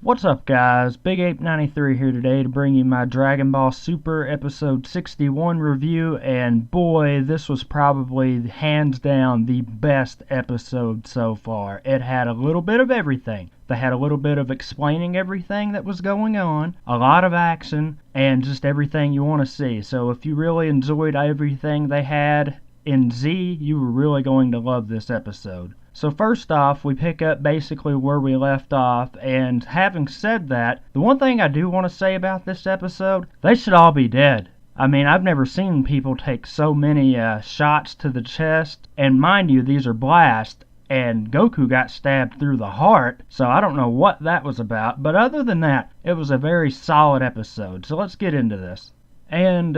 What's up, guys? Big Ape 93 here today to bring you my Dragon Ball Super episode 61 review, and boy, this was probably hands down the best episode so far. It had a little bit of everything. They had a little bit of explaining everything that was going on, a lot of action, and just everything you want to see. So if you really enjoyed everything they had in Z, you were really going to love this episode. So first off, we pick up basically where we left off, and having said that, the one thing I do want to say about this episode, they should all be dead. I mean, I've never seen people take so many shots to the chest, and mind you, these are blasts, and Goku got stabbed through the heart, so I don't know what that was about, but other than that, it was a very solid episode, so let's get into this. And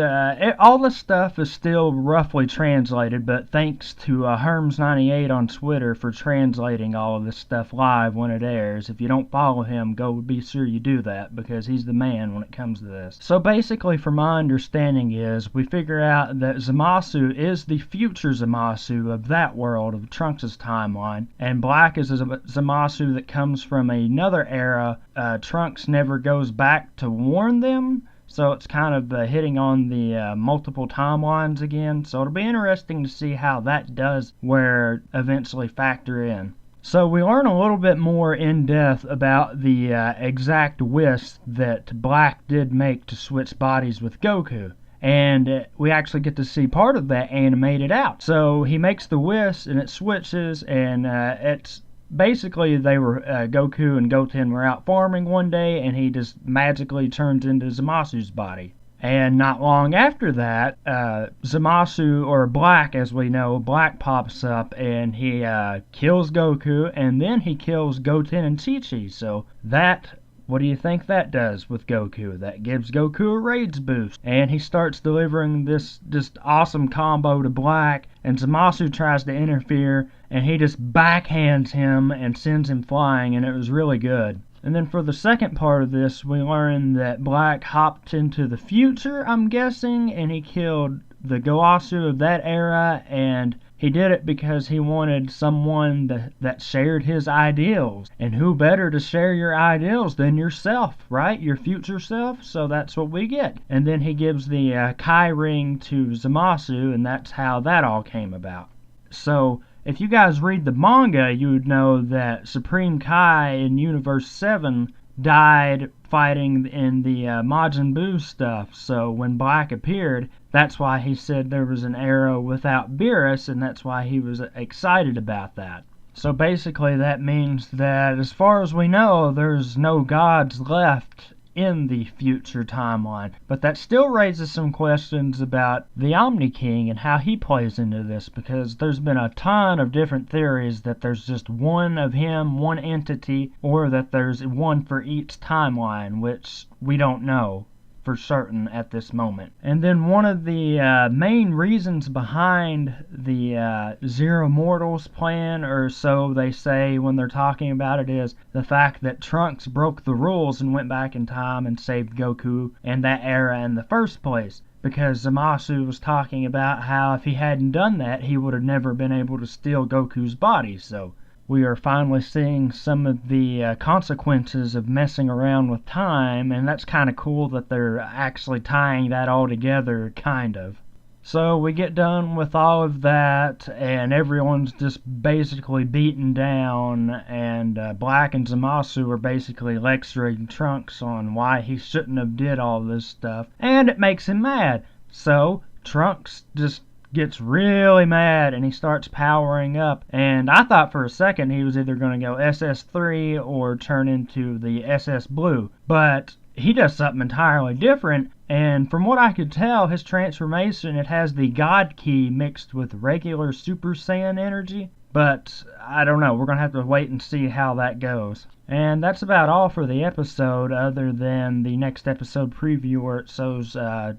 all this stuff is still roughly translated, but thanks to Herms98 on Twitter for translating all of this stuff live when it airs. If you don't follow him, go be sure you do that, because he's the man when it comes to this. So basically, from my understanding is, we figure out that Zamasu is the future Zamasu of that world, of Trunks' timeline, and Black is a Zamasu that comes from another era. Trunks never goes back to warn them. So it's kind of hitting on the multiple timelines again. So it'll be interesting to see how that does where eventually factor in. So we learn a little bit more in depth about the exact wish that Black did make to switch bodies with Goku. And we actually get to see part of that animated out. So he makes the wish and it switches, and it's basically they were Goku and Goten were out farming one day, and he just magically turns into Zamasu's body. And not long after that, Zamasu, or Black as we know, Black pops up and he kills Goku, and then he kills Goten and Chi-Chi. So that, what do you think that does with Goku? That gives Goku a rage boost, and he starts delivering this just awesome combo to Black, and Zamasu tries to interfere, and he just backhands him and sends him flying, and it was really good. And then for the second part of this, we learn that Black hopped into the future, I'm guessing, and he killed the Goasu of that era, and he did it because he wanted someone that shared his ideals. And who better to share your ideals than yourself, right? Your future self? So that's what we get. And then he gives the Kai ring to Zamasu, and that's how that all came about. So if you guys read the manga, you would know that Supreme Kai in Universe 7 died fighting in the Majin Buu stuff. So when Black appeared, that's why he said there was an era without Beerus, and that's why he was excited about that. So basically that means that as far as we know, there's no gods left in the future timeline. But that still raises some questions about the Omni King and how he plays into this, because there's been a ton of different theories that there's just one of him, one entity, or that there's one for each timeline, which we don't know for certain at this moment. And then one of the main reasons behind the Zero Mortals plan, or so they say when they're talking about it, is the fact that Trunks broke the rules and went back in time and saved Goku in that era in the first place. Because Zamasu was talking about how if he hadn't done that, he would have never been able to steal Goku's body. So we are finally seeing some of the consequences of messing around with time, and that's kind of cool that they're actually tying that all together, kind of. So we get done with all of that, and everyone's just basically beaten down, and Black and Zamasu are basically lecturing Trunks on why he shouldn't have did all this stuff, and it makes him mad. So Trunks just gets really mad and he starts powering up, and I thought for a second he was either going to go SS3 or turn into the SS Blue, but he does something entirely different. And from what I could tell, his transformation, it has the God Key mixed with regular Super Saiyan energy, but I don't know, we're going to have to wait and see how that goes. And that's about all for the episode, other than the next episode preview where it shows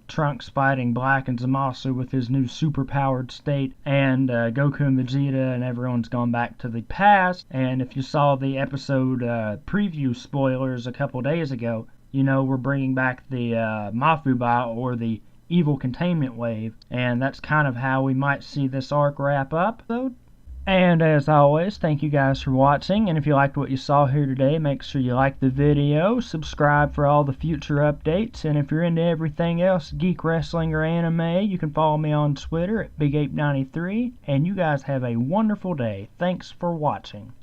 Trunks fighting Black and Zamasu with his new super-powered state, and Goku and Vegeta and everyone's gone back to the past. And if you saw the episode preview spoilers a couple days ago, you know we're bringing back the Mafuba, or the Evil Containment Wave, and that's kind of how we might see this arc wrap up. So And as always, thank you guys for watching, and if you liked what you saw here today, make sure you like the video, subscribe for all the future updates, and if you're into everything else, geek, wrestling, or anime, you can follow me on Twitter at BigApe93, and you guys have a wonderful day. Thanks for watching.